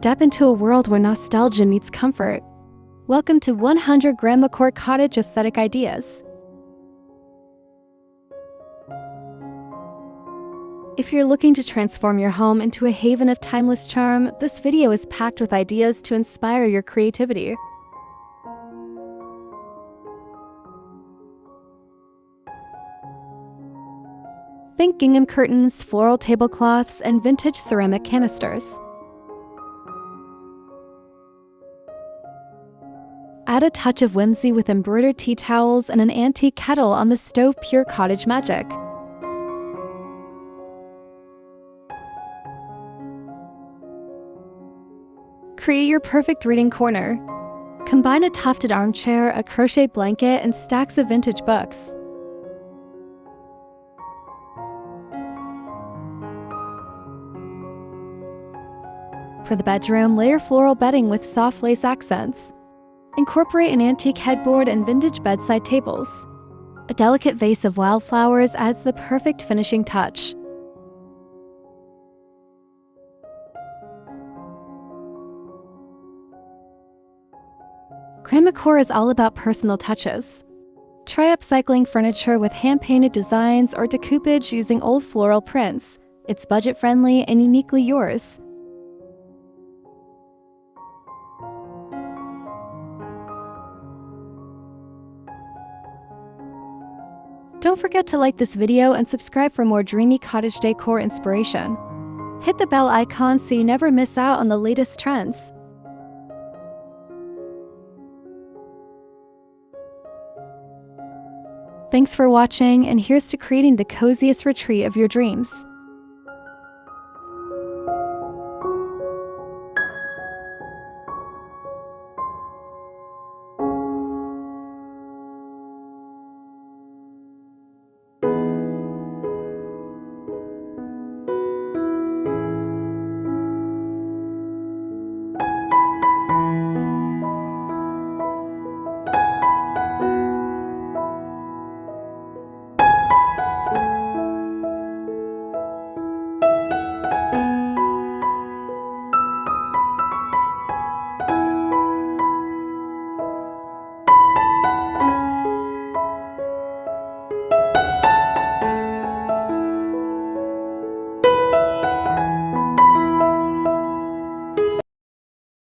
Step into a world where nostalgia meets comfort. Welcome to 100 Grandmacore Cottage Aesthetic Ideas. If you're looking to transform your home into a haven of timeless charm, this video is packed with ideas to inspire your creativity. Think gingham curtains, floral tablecloths, and vintage ceramic canisters. Add a touch of whimsy with embroidered tea towels and an antique kettle on the stove. Pure cottage magic. Create your perfect reading corner. Combine a tufted armchair, a crochet blanket, and stacks of vintage books. For the bedroom, layer floral bedding with soft lace accents. Incorporate an antique headboard and vintage bedside tables. A delicate vase of wildflowers adds the perfect finishing touch. Grandmacore is all about personal touches. Try upcycling furniture with hand-painted designs or decoupage using old floral prints. It's budget-friendly and uniquely yours. Don't forget to like this video and subscribe for more dreamy cottage decor inspiration. Hit the bell icon so you never miss out on the latest trends. Thanks for watching, and here's to creating the coziest retreat of your dreams.